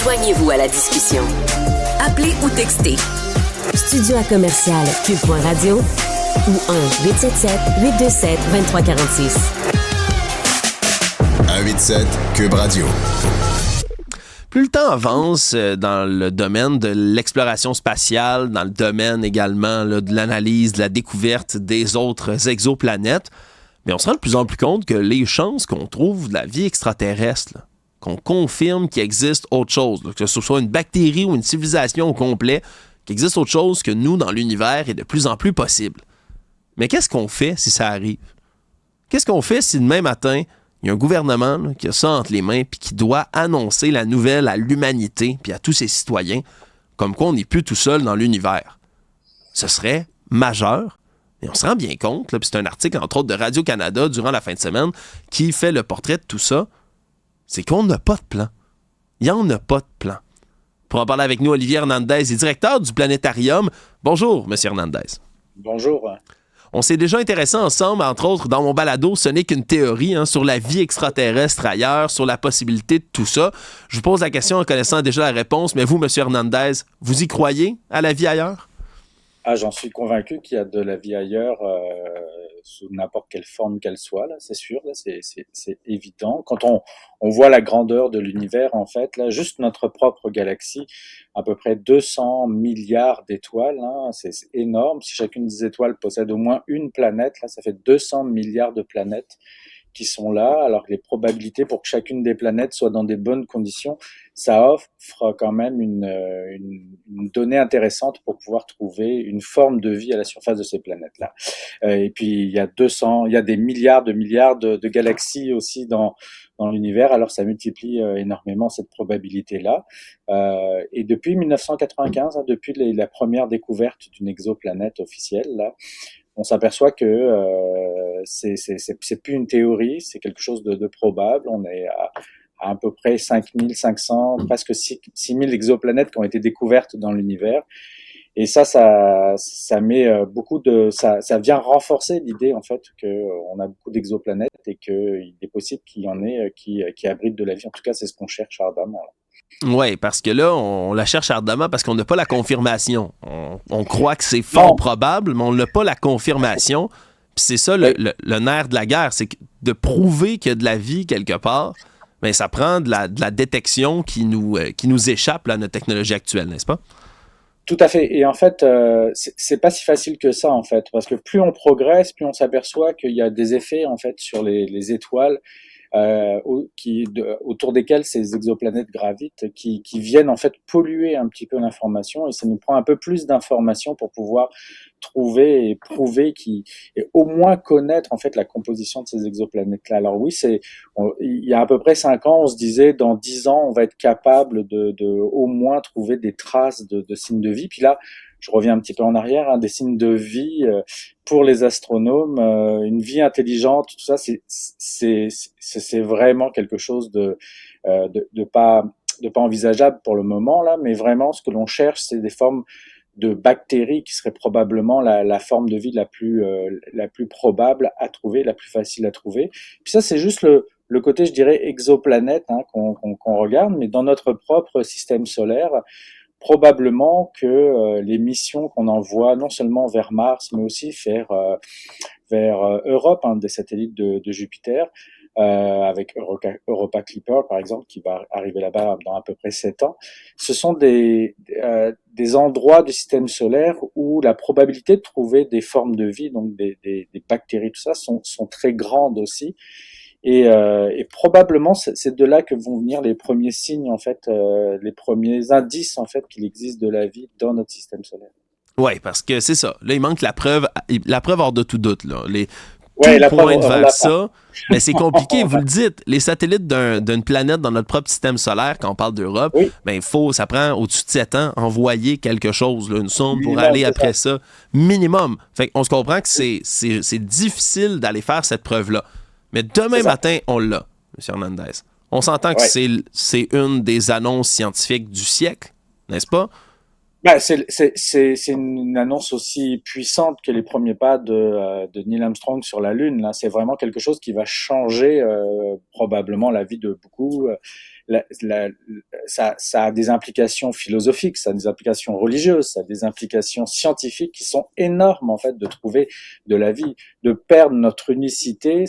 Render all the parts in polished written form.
Joignez-vous à la discussion. Appelez ou textez. Studio à commercial cube.radio ou 1-877-827-2346. 187 Cube Radio. Plus le temps avance dans le domaine de l'exploration spatiale, dans le domaine également là, de l'analyse, de la découverte des autres exoplanètes, mais on se rend de plus en plus compte que les chances qu'on trouve de la vie extraterrestre, là, qu'on confirme qu'il existe autre chose, là, que ce soit une bactérie ou une civilisation au complet, qu'il existe autre chose que nous dans l'univers est de plus en plus possible. Mais qu'est-ce qu'on fait si ça arrive? Qu'est-ce qu'on fait si demain matin, il y a un gouvernement là, qui a ça entre les mains puis qui doit annoncer la nouvelle à l'humanité puis à tous ses citoyens comme quoi on n'est plus tout seul dans l'univers? Ce serait majeur. Et on se rend bien compte, là, puis c'est un article, entre autres, de Radio-Canada durant la fin de semaine qui fait le portrait de tout ça, c'est qu'on n'a pas de plan. Il n'y en a pas de plan. Pour en parler avec nous, Olivier Hernandez est directeur du Planétarium. Bonjour, M. Hernandez. Bonjour. On s'est déjà intéressé ensemble, entre autres, dans mon balado, ce n'est qu'une théorie, sur la vie extraterrestre ailleurs, sur la possibilité de tout ça. Je vous pose la question en connaissant déjà la réponse, mais vous, M. Hernandez, vous y croyez à la vie ailleurs? J'en suis convaincu qu'il y a de la vie ailleurs, sous n'importe quelle forme qu'elle soit, là, c'est sûr, là, c'est évident. Quand on voit la grandeur de l'univers, en fait, là, juste notre propre galaxie, à peu près 200 milliards d'étoiles, hein, c'est énorme. Si chacune des étoiles possède au moins une planète, là, ça fait 200 milliards de planètes qui sont là, alors que les probabilités pour que chacune des planètes soit dans des bonnes conditions, ça offre quand même une donnée intéressante pour pouvoir trouver une forme de vie à la surface de ces planètes-là. Et puis il y a des milliards de galaxies aussi dans l'univers, alors ça multiplie énormément cette probabilité-là. Et depuis 1995, hein, depuis la première découverte d'une exoplanète officielle, là, on s'aperçoit que c'est plus une théorie, c'est quelque chose de probable. On est à peu près 5500, presque 6000 exoplanètes qui ont été découvertes dans l'univers. Et ça met ça vient renforcer l'idée, en fait, qu'on a beaucoup d'exoplanètes et qu'il est possible qu'il y en ait qui abritent de la vie. En tout cas, c'est ce qu'on cherche ardemment, là. Oui, parce que là, on la cherche ardemment parce qu'on n'a pas la confirmation. On croit que c'est fort probable, mais on n'a pas la confirmation. Puis c'est ça le nerf de la guerre, c'est de prouver qu'il y a de la vie quelque part, mais ça prend de la détection qui nous échappe là, à notre technologie actuelle, n'est-ce pas? Tout à fait. Et en fait, c'est pas si facile que ça, en fait, parce que plus on progresse, plus on s'aperçoit qu'il y a des effets, en fait, sur les étoiles, autour desquelles ces exoplanètes gravitent, qui viennent en fait polluer un petit peu l'information, et ça nous prend un peu plus d'informations pour pouvoir trouver et prouver et au moins connaître en fait la composition de ces exoplanètes-là. Alors oui, il y a à peu près 5 ans, on se disait dans 10 ans, on va être capable de au moins trouver des traces de signes de vie. Puis là, je reviens un petit peu en arrière, hein, des signes de vie pour les astronomes, une vie intelligente, tout ça, c'est vraiment quelque chose de pas envisageable pour le moment là, mais vraiment ce que l'on cherche, c'est des formes de bactéries qui seraient probablement la forme de vie la plus probable à trouver, la plus facile à trouver. Puis ça, c'est juste le côté, je dirais, exoplanète, hein, qu'on regarde, mais dans notre propre système solaire, probablement que les missions qu'on envoie non seulement vers Mars, mais aussi vers Europe, hein, des satellites de Jupiter, avec Europa Clipper, par exemple, qui va arriver là-bas dans à peu près 7 ans. Ce sont des endroits du système solaire où la probabilité de trouver des formes de vie, donc des bactéries, tout ça, sont très grandes aussi. Et probablement, c'est de là que vont venir les premiers signes, en fait, les premiers indices, en fait, qu'il existe de la vie dans notre système solaire. Oui, parce que c'est ça. Là, il manque la preuve hors de tout doute, là. Ouais, tout pointe vers ça, mais c'est compliqué, vous le dites. Les satellites d'une planète dans notre propre système solaire, quand on parle d'Europe, oui. Ben, ça prend au-dessus de 7 ans envoyer quelque chose, là, une sonde pour aller après ça. Minimum. Fait qu'on se comprend que c'est difficile d'aller faire cette preuve-là. Mais demain matin, on l'a, M. Hernandez. On s'entend que c'est une des annonces scientifiques du siècle, n'est-ce pas? Ben, c'est une annonce aussi puissante que les premiers pas de Neil Armstrong sur la Lune. Là, c'est vraiment quelque chose qui va changer probablement la vie de beaucoup. ça a des implications philosophiques, ça a des implications religieuses, ça a des implications scientifiques qui sont énormes, en fait, de trouver de la vie, de perdre notre unicité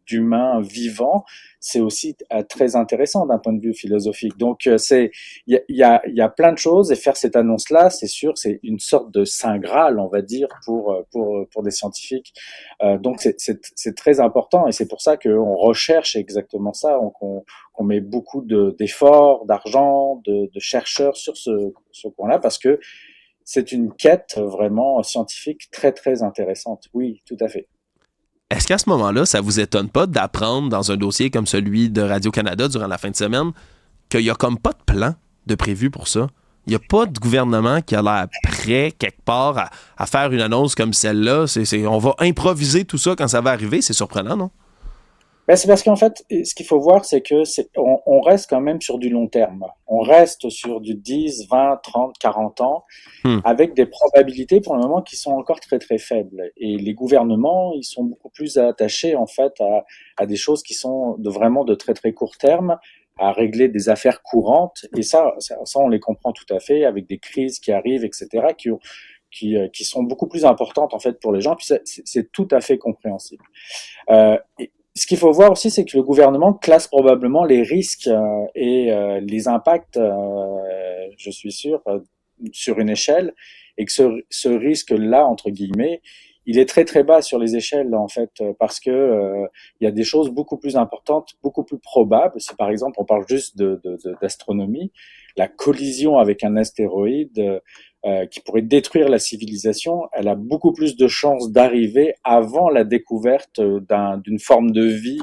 d'humain vivant. C'est aussi très intéressant d'un point de vue philosophique. Donc, il y a plein de choses, et faire cette annonce-là, c'est sûr, c'est une sorte de saint graal, on va dire, pour des scientifiques. Donc, c'est très important, et c'est pour ça qu'on recherche exactement ça, qu'on met beaucoup d'efforts, d'argent, de chercheurs sur ce point-là, parce que c'est une quête vraiment scientifique très, très intéressante. Oui, tout à fait. Est-ce qu'à ce moment-là, ça vous étonne pas d'apprendre dans un dossier comme celui de Radio-Canada durant la fin de semaine qu'il n'y a comme pas de plan de prévu pour ça? Il n'y a pas de gouvernement qui a l'air prêt quelque part à faire une annonce comme celle-là. On va improviser tout ça quand ça va arriver. C'est surprenant, non? Ben, c'est parce qu'en fait, ce qu'il faut voir, c'est que on reste quand même sur du long terme. On reste sur du 10, 20, 30, 40 ans, avec des probabilités pour le moment qui sont encore très très faibles. Et les gouvernements, ils sont beaucoup plus attachés en fait à des choses qui sont vraiment de très très court terme, à régler des affaires courantes. Et ça, on les comprend tout à fait, avec des crises qui arrivent, etc., qui sont beaucoup plus importantes en fait pour les gens. Puis c'est tout à fait compréhensible. Ce qu'il faut voir aussi, c'est que le gouvernement classe probablement les risques et les impacts, je suis sûr, sur une échelle, et que ce risque-là, entre guillemets, il est très très bas sur les échelles en fait, parce que il y a des choses beaucoup plus importantes, beaucoup plus probables. Si par exemple on parle juste d'astronomie, la collision avec un astéroïde qui pourrait détruire la civilisation, elle a beaucoup plus de chances d'arriver avant la découverte d'une forme de vie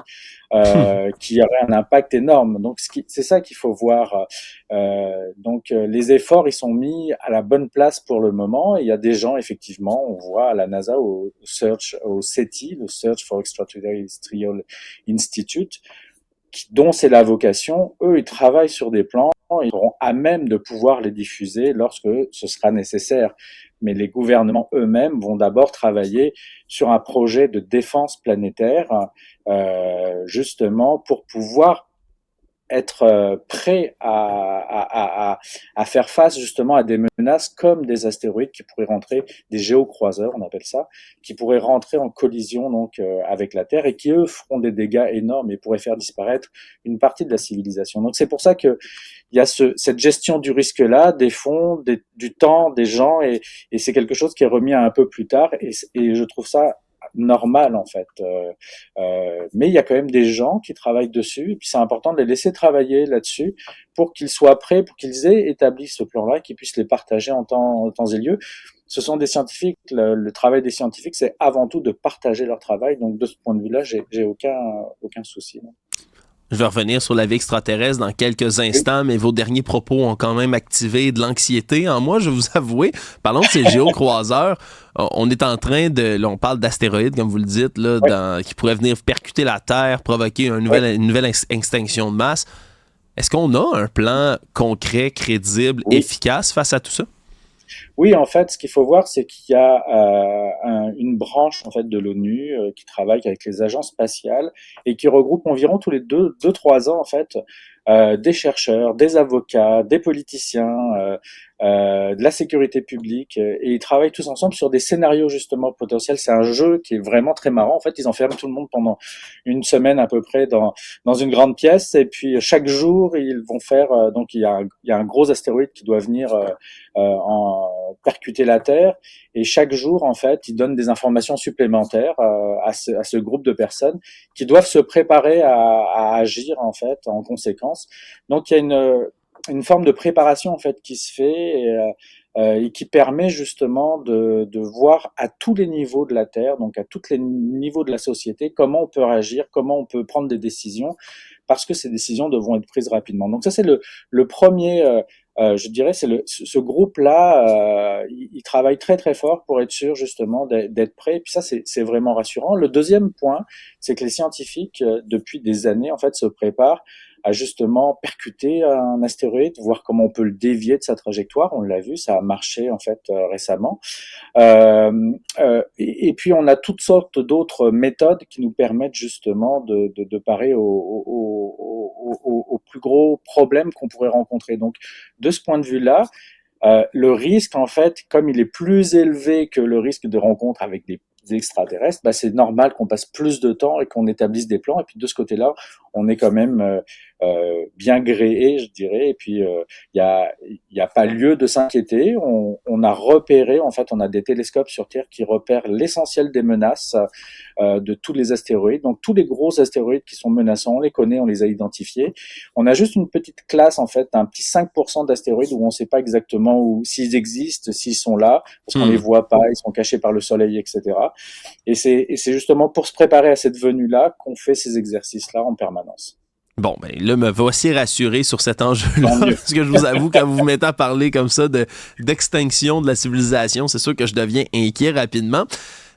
qui aurait un impact énorme. Donc c'est ça qu'il faut voir. Donc les efforts, ils sont mis à la bonne place pour le moment. Et il y a des gens, effectivement, on voit à la NASA, au SETI, le Search for Extraterrestrial Institute, dont c'est la vocation. Eux, ils travaillent sur des plans, ils seront à même de pouvoir les diffuser lorsque ce sera nécessaire. Mais les gouvernements eux-mêmes vont d'abord travailler sur un projet de défense planétaire, justement pour pouvoir être prêt à faire face justement à des menaces comme des astéroïdes qui pourraient rentrer, des géocroiseurs on appelle ça, qui pourraient rentrer en collision donc avec la Terre et qui eux feront des dégâts énormes et pourraient faire disparaître une partie de la civilisation. Donc c'est pour ça que il y a cette gestion du risque-là, des fonds, du temps, des gens, et c'est quelque chose qui est remis à un peu plus tard, et je trouve ça normal en fait. Mais il y a quand même des gens qui travaillent dessus, et puis c'est important de les laisser travailler là-dessus pour qu'ils soient prêts, pour qu'ils aient établi ce plan-là, qu'ils puissent les partager en temps et lieu. Ce sont des scientifiques, le travail des scientifiques, c'est avant tout de partager leur travail, donc de ce point de vue-là, j'ai aucun souci. Non. Je vais revenir sur la vie extraterrestre dans quelques instants, mais vos derniers propos ont quand même activé de l'anxiété en moi, je vais vous avouer. Parlons de ces géocroiseurs. On est en train de... Là, on parle d'astéroïdes, comme vous le dites, là, qui pourraient venir percuter la Terre, provoquer une nouvelle extinction de masse. Est-ce qu'on a un plan concret, crédible, efficace face à tout ça? Oui, en fait, ce qu'il faut voir, c'est qu'il y a une branche en fait de l'ONU qui travaille avec les agences spatiales et qui regroupe environ tous les 2-3 ans en fait des chercheurs, des avocats, des politiciens, de la sécurité publique, et ils travaillent tous ensemble sur des scénarios justement potentiels. C'est un jeu qui est vraiment très marrant. En fait, ils enferment tout le monde pendant une semaine à peu près dans une grande pièce, et puis chaque jour ils vont faire donc il y a un gros astéroïde qui doit venir percuter la Terre, et chaque jour en fait ils donnent des informations supplémentaires à ce groupe de personnes qui doivent se préparer à agir en fait en conséquence. Donc il y a une forme de préparation en fait qui se fait, et qui permet justement de voir à tous les niveaux de la Terre, donc à tous les niveaux de la société, comment on peut réagir, comment on peut prendre des décisions, parce que ces décisions devront être prises rapidement. Donc ça c'est le premier, je dirais, c'est ce groupe-là, il travaille très très fort pour être sûr justement d'être prêt. Et puis ça c'est vraiment rassurant. Le deuxième point, c'est que les scientifiques depuis des années en fait se préparent à justement percuter un astéroïde, voir comment on peut le dévier de sa trajectoire. On l'a vu, ça a marché en fait récemment. Et puis on a toutes sortes d'autres méthodes qui nous permettent justement de parer aux plus gros problèmes qu'on pourrait rencontrer. Donc de ce point de vue-là, le risque en fait, comme il est plus élevé que le risque de rencontre avec des extraterrestres, c'est normal qu'on passe plus de temps et qu'on établisse des plans. Et puis de ce côté-là, on est quand même bien gréé, je dirais. Et puis il y a pas lieu de s'inquiéter. On a repéré, en fait, on a des télescopes sur Terre qui repèrent l'essentiel des menaces de tous les astéroïdes. Donc tous les gros astéroïdes qui sont menaçants, on les connaît, on les a identifiés. On a juste une petite classe, en fait, un petit 5% d'astéroïdes où on ne sait pas exactement s'ils existent, s'ils sont là, parce qu'on les voit pas, ils sont cachés par le soleil, etc. Et c'est justement pour se préparer à cette venue-là qu'on fait ces exercices-là en permanence. Bon, ben là, me voici rassuré sur cet enjeu-là, parce que je vous avoue, quand vous vous mettez à parler comme ça d'extinction de la civilisation, c'est sûr que je deviens inquiet rapidement.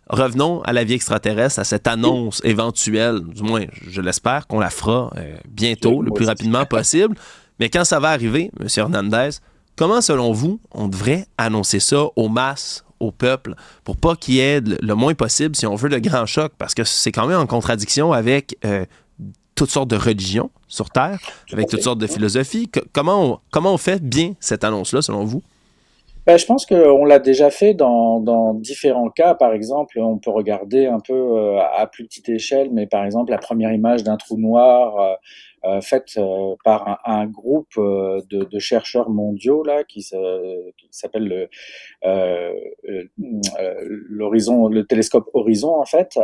Revenons à la vie extraterrestre, à cette annonce éventuelle, du moins, je l'espère, qu'on la fera bientôt, le plus rapidement possible. Mais quand ça va arriver, M. Hernandez, comment, selon vous, on devrait annoncer ça aux masses, au peuple, pour pas qu'il y ait le moins possible, si on veut, de grands chocs, parce que c'est quand même en contradiction avec toutes sortes de religions sur Terre, avec toutes sortes de philosophies. Comment on fait bien cette annonce-là, selon vous? Je pense qu'on l'a déjà fait dans différents cas. Par exemple, on peut regarder un peu à plus petite échelle, mais par exemple, la première image d'un trou noir faite par un groupe de chercheurs mondiaux là, qui s'appelle l'Horizon, le télescope Horizon en fait.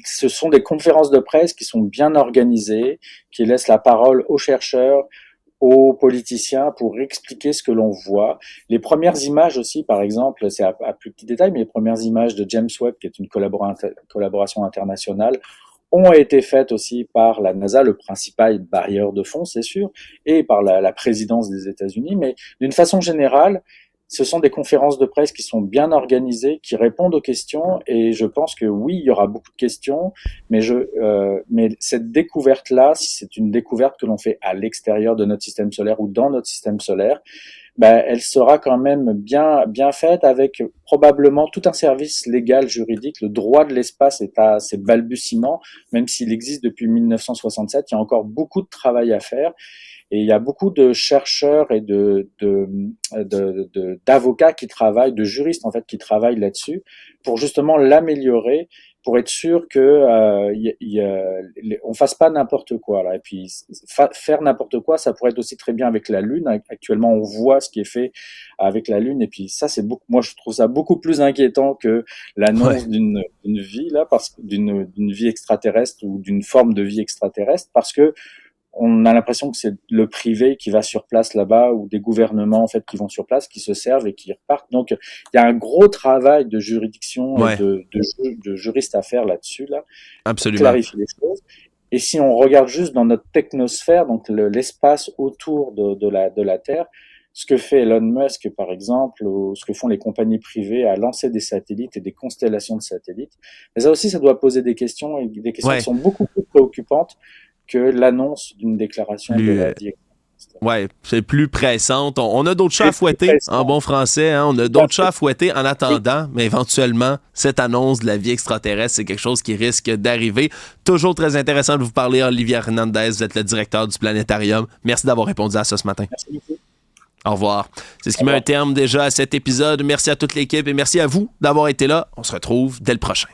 Ce sont des conférences de presse qui sont bien organisées, qui laissent la parole aux chercheurs, aux politiciens pour expliquer ce que l'on voit. Les premières images aussi, par exemple, c'est à plus petit détail, mais les premières images de James Webb, qui est une collaboration internationale, ont été faites aussi par la NASA, le principal bailleur de fonds, c'est sûr, et par la présidence des États-Unis. Mais d'une façon générale, ce sont des conférences de presse qui sont bien organisées, qui répondent aux questions, et je pense que oui, il y aura beaucoup de questions, mais cette découverte-là, si c'est une découverte que l'on fait à l'extérieur de notre système solaire ou dans notre système solaire, elle sera quand même bien faite avec probablement tout un service légal juridique. Le droit de l'espace est à ses balbutiements, même s'il existe depuis 1967, il y a encore beaucoup de travail à faire. Et il y a beaucoup de chercheurs et d'avocats qui travaillent, de juristes en fait, qui travaillent là-dessus pour justement l'améliorer, pour être sûr que on fasse pas n'importe quoi là. Et puis faire n'importe quoi, ça pourrait être aussi très bien avec la Lune. Actuellement, on voit ce qui est fait avec la Lune, et puis ça, moi je trouve ça beaucoup plus inquiétant que l'annonce d'une vie là, d'une vie extraterrestre ou d'une forme de vie extraterrestre, parce que on a l'impression que c'est le privé qui va sur place là-bas, ou des gouvernements en fait qui vont sur place, qui se servent et qui repartent. Donc il y a un gros travail de juridiction et de juristes à faire là-dessus là. Absolument. Clarifier les choses. Et si on regarde juste dans notre technosphère, donc l'espace autour de la Terre, ce que fait Elon Musk par exemple, ou ce que font les compagnies privées à lancer des satellites et des constellations de satellites, mais ça aussi, ça doit poser des questions, et des questions qui sont beaucoup plus préoccupantes que l'annonce d'une déclaration de la vie. Ouais, c'est plus pressante. On a d'autres chats à fouetter, en bon français. Hein? On a d'autres chats à fouetter en attendant, mais éventuellement, cette annonce de la vie extraterrestre, c'est quelque chose qui risque d'arriver. Toujours très intéressant de vous parler, Olivier Hernandez. Vous êtes le directeur du Planétarium. Merci d'avoir répondu à ça ce matin. Merci beaucoup. Au revoir. C'est ce qui met un terme déjà à cet épisode. Merci à toute l'équipe et merci à vous d'avoir été là. On se retrouve dès le prochain.